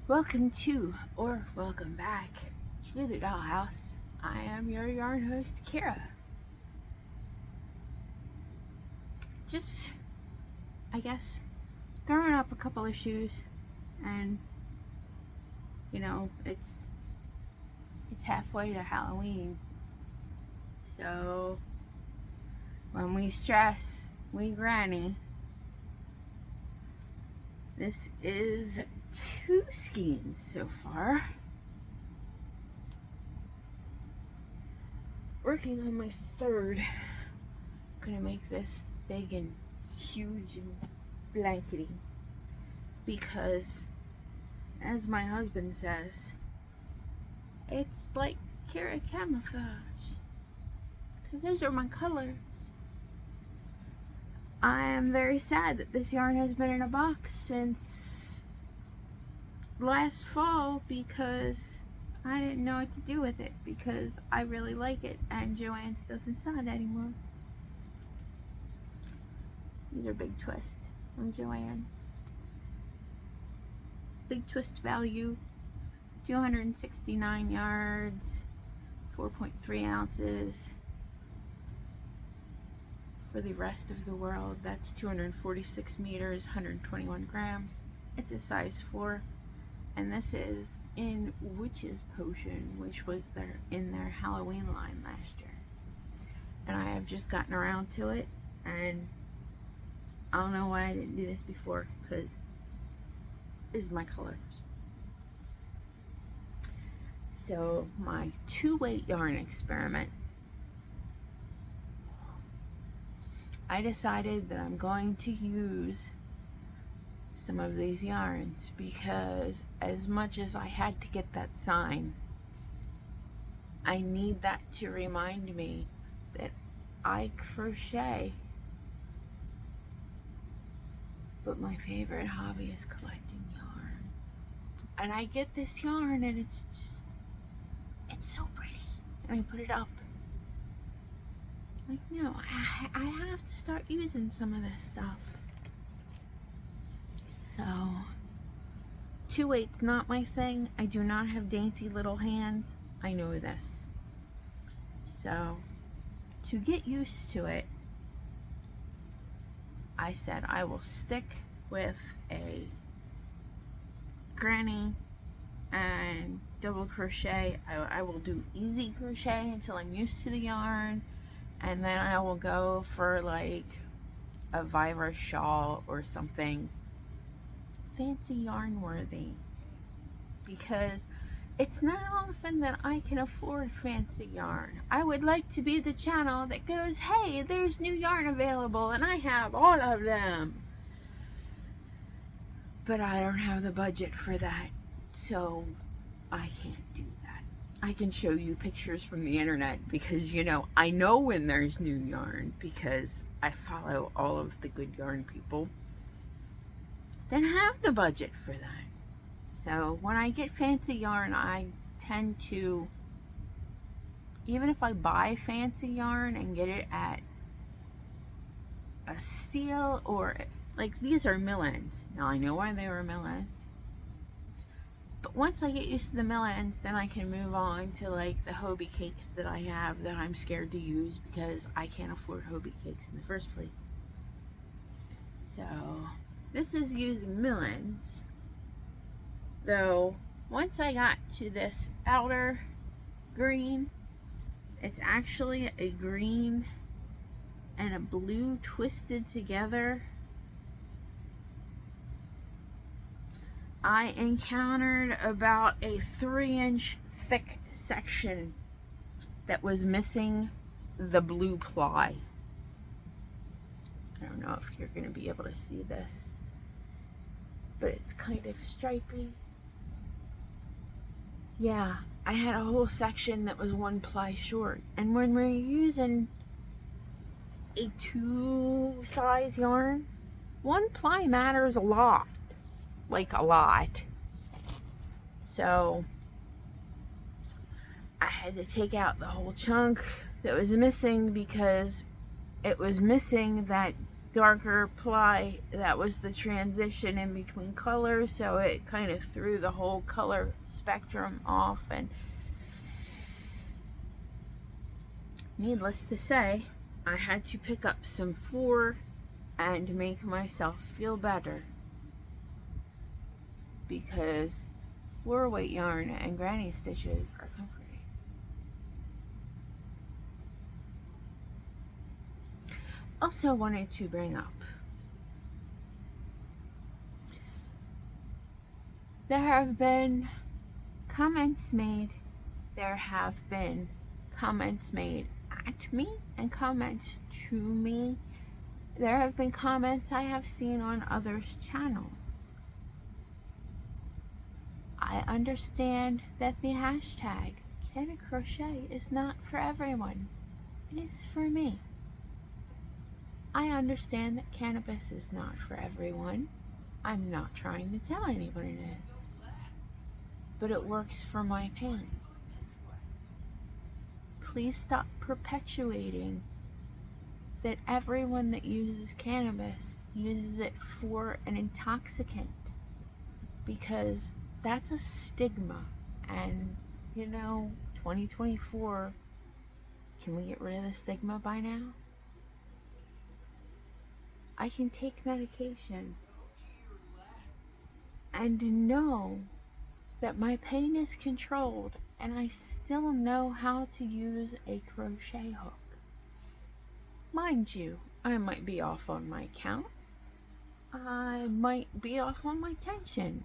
Welcome to, or welcome back to the dollhouse. I am your yarn host, Kara. Just, I guess, throwing up a couple of shoes, and it's halfway to Halloween. So when we stress, we granny. This is 2 skeins so far. Working on my 3rd. Gonna make this big and huge and blankety. Because, as my husband says, it's like Kara camouflage. Because those are my colors. I am very sad that this yarn has been in a box since last fall because I didn't know what to do with it because I really like it and Joanne's doesn't sell it anymore. These are Big Twist from Joanne. Big Twist value, 269 yards, 4.3 ounces. For the rest of the world, that's 246 meters, 121 grams. It's a size 4, and this is in Witch's Potion, which was in their Halloween line last year. And I have just gotten around to it, and I don't know why I didn't do this before, because this is my colors. So my 2-weight yarn experiment, I decided that I'm going to use some of these yarns because as much as I had to get that sign, I need that to remind me that I crochet, but my favorite hobby is collecting yarn. And I get this yarn and it's so pretty, and I put it up. Like, no, I have to start using some of this stuff. So, 2-weight's not my thing. I do not have dainty little hands. I know this. So, to get used to it, I said I will stick with a granny and double crochet. I will do easy crochet until I'm used to the yarn. And then I will go for like a Vivra shawl or something fancy yarn worthy. Because it's not often that I can afford fancy yarn. I would like to be the channel that goes, hey, there's new yarn available and I have all of them. But I don't have the budget for that. So I can't do that. I can show you pictures from the internet because, I know when there's new yarn because I follow all of the good yarn people that have the budget for that. So when I get fancy yarn, I tend to, even if I buy fancy yarn and get it at a steal or, like, these are mill ends. Now I know why they were mill ends. But once I get used to the mill ends, then I can move on to like the Hobie cakes that I have that I'm scared to use because I can't afford Hobie cakes in the first place. So this is using mill ends. Though once I got to this outer green, it's actually a green and a blue twisted together. I encountered about a 3-inch thick section that was missing the blue ply. I don't know if you're going to be able to see this, but it's kind of stripy. Yeah, I had a whole section that was 1 ply short. And when we're using a 2 size yarn, 1 ply matters a lot. Like a lot. So I had to take out the whole chunk that was missing because it was missing that darker ply that was the transition in between colors, so it kind of threw the whole color spectrum off. And needless to say, I had to pick up some 4 and make myself feel better, because 4 weight yarn and granny stitches are comforting. Also wanted to bring up, there have been comments made, there have been comments made at me and comments to me. There have been comments I have seen on others' channels. I understand that the hashtag Can I Crochet is not for everyone. It is for me. I understand that cannabis is not for everyone. I'm not trying to tell anyone it is. But it works for my pain. Please stop perpetuating that everyone that uses cannabis uses it for an intoxicant, because that's a stigma. And 2024, can we get rid of the stigma by now? I can take medication and know that my pain is controlled, and I still know how to use a crochet hook. Mind you, I might be off on my count. I might be off on my tension.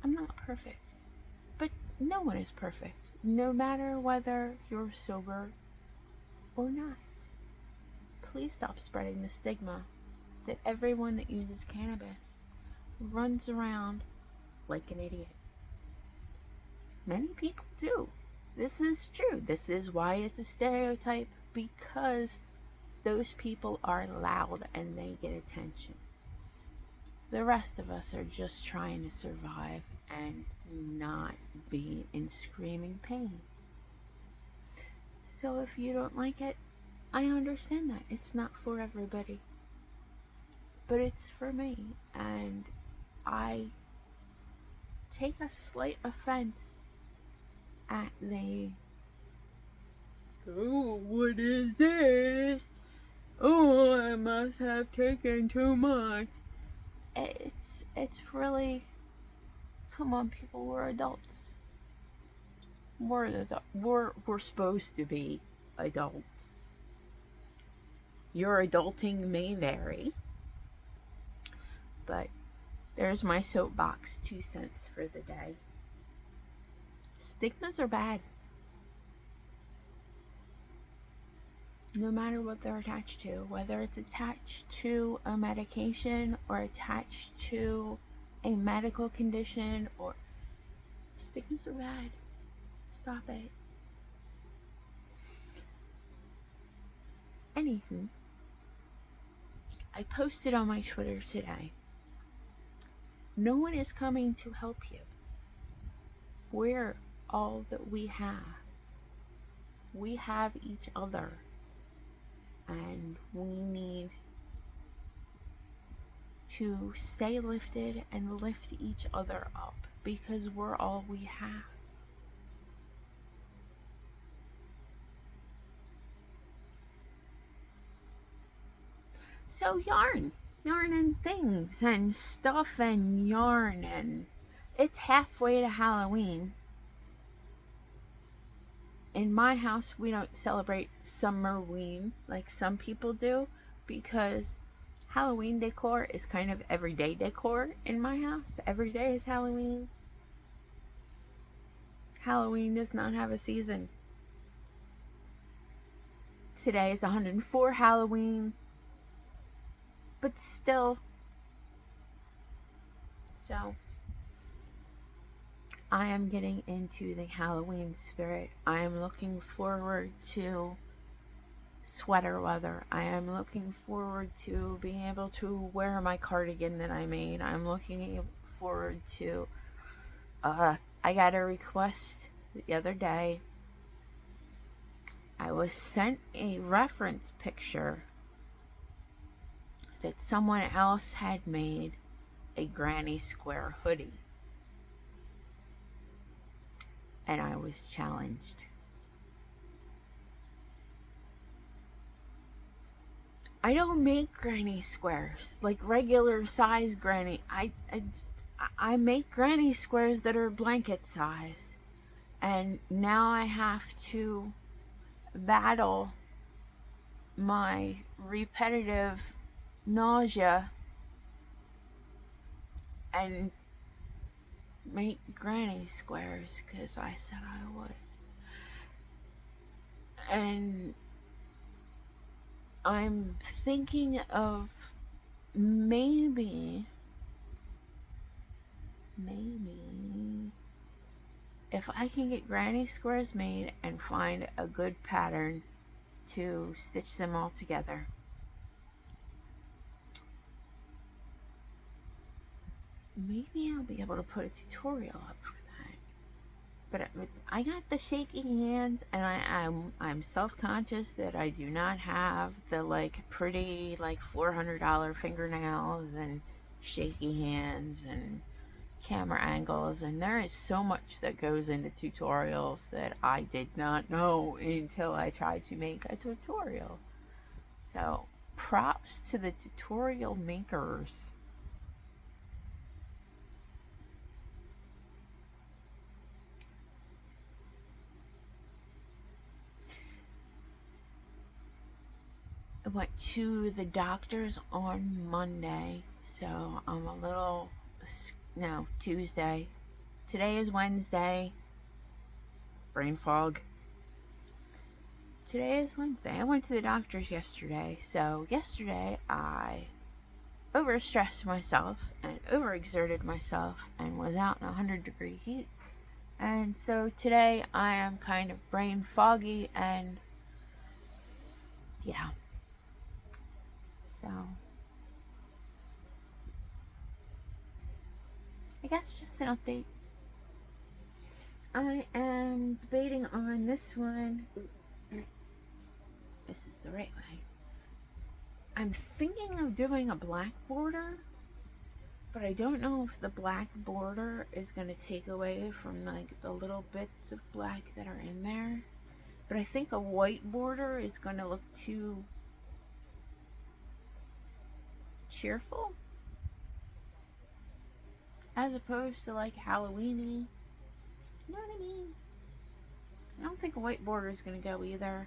I'm not perfect, but no one is perfect, no matter whether you're sober or not. Please stop spreading the stigma that everyone that uses cannabis runs around like an idiot. Many people do. This is true. This is why it's a stereotype, because those people are loud and they get attention. The rest of us are just trying to survive and not be in screaming pain. So if you don't like it, I understand that. It's not for everybody. But it's for me. And I take a slight offense at the, oh, what is this? Oh, I must have taken too much. It's really, come on people, we're adults. We're supposed to be adults. Your adulting may vary, but there's my soapbox 2 cents for the day. Stigmas are bad. No matter what they're attached to, whether it's attached to a medication or attached to a medical condition, or stigmas are bad. Stop it. Anywho, I posted on my Twitter today, no one is coming to help you. We're all that we have. We have each other. And we need to stay lifted and lift each other up, because we're all we have. So yarn and things and stuff and yarn, and it's halfway to Halloween. In my house, we don't celebrate Summerween like some people do, because Halloween decor is kind of everyday decor in my house. Every day is Halloween. Halloween does not have a season. Today is 104 Halloween, but still. So I am getting into the Halloween spirit. I am looking forward to sweater weather. I am looking forward to being able to wear my cardigan that I made. I'm looking forward to, I got a request the other day I was sent a reference picture that someone else had made a granny square hoodie. And I was challenged. I don't make granny squares, like regular size granny. I make granny squares that are blanket size. And now I have to battle my repetitive nausea and make granny squares because I said I would. And I'm thinking of maybe if I can get granny squares made and find a good pattern to stitch them all together, maybe I'll be able to put a tutorial up for that. But I got the shaky hands, and I'm self-conscious that I do not have the like pretty like $400 fingernails and shaky hands and camera angles, and there is so much that goes into tutorials that I did not know until I tried to make a tutorial. So props to the tutorial makers. I went to the doctor's on Monday, so I'm a little, no, Tuesday. Today is Wednesday. Brain fog. Today is Wednesday. I went to the doctor's yesterday, so yesterday I overstressed myself and overexerted myself and was out in 100-degree heat. And so today I am kind of brain foggy and yeah. So I guess just an update. I am debating on this one. This is the right way. I'm thinking of doing a black border, but I don't know if the black border is going to take away from like the little bits of black that are in there. But I think a white border is going to look too cheerful, as opposed to like Halloweeny. You know what I mean? I don't think a white border is going to go either.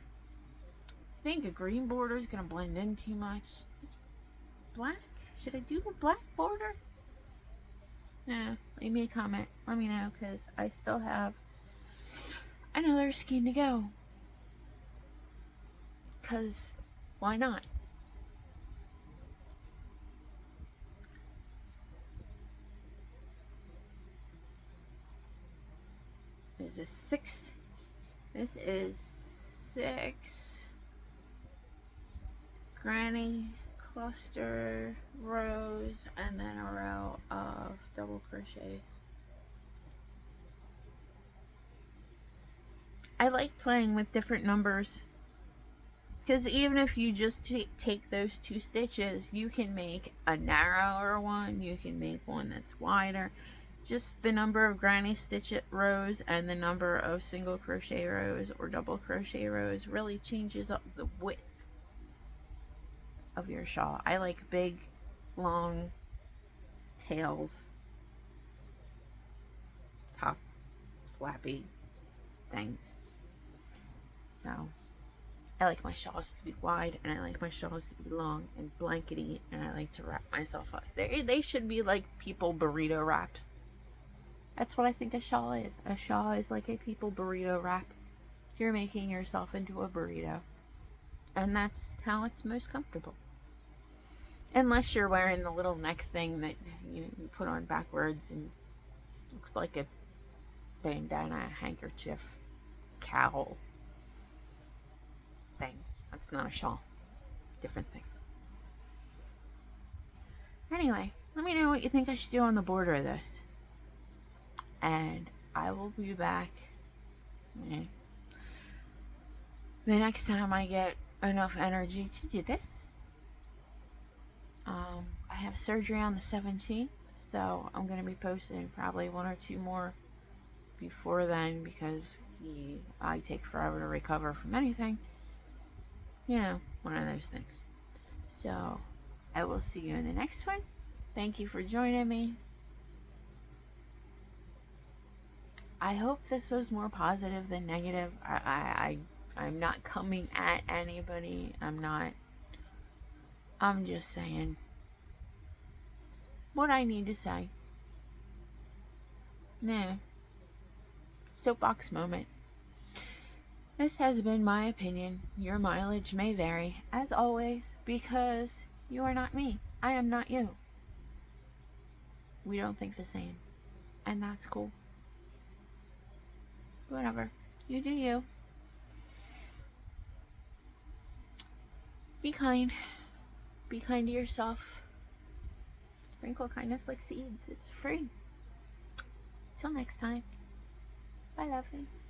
I think a green border is going to blend in too much. Black? Should I do a black border? Yeah, leave me a comment. Let me know, because I still have another skein to go. Because why not? This is 6. This is 6 granny cluster rows and then a row of double crochets. I like playing with different numbers, because even if you just take those 2 stitches, you can make a narrower one, you can make one that's wider. Just the number of granny stitch rows and the number of single crochet rows or double crochet rows really changes up the width of your shawl. I like big, long tails, top slappy things. So I like my shawls to be wide, and I like my shawls to be long and blankety, and I like to wrap myself up. They should be like people burrito wraps. That's what I think a shawl is. A shawl is like a people burrito wrap. You're making yourself into a burrito. And that's how it's most comfortable. Unless you're wearing the little neck thing that you put on backwards and looks like a bandana, handkerchief, cowl thing. That's not a shawl. Different thing. Anyway, let me know what you think I should do on the border of this. And I will be back the next time I get enough energy to do this. I have surgery on the 17th, so I'm going to be posting probably one or two more before then, because I take forever to recover from anything. You know, one of those things. So, I will see you in the next one. Thank you for joining me. I hope this was more positive than negative. I'm not coming at anybody. I'm just saying what I need to say. Nah. Soapbox moment. This has been my opinion. Your mileage may vary, as always, because you are not me. I am not you. We don't think the same. And that's cool. Whatever. You do you. Be kind. Be kind to yourself. Sprinkle kindness like seeds. It's free. Till next time. Bye, lovelies.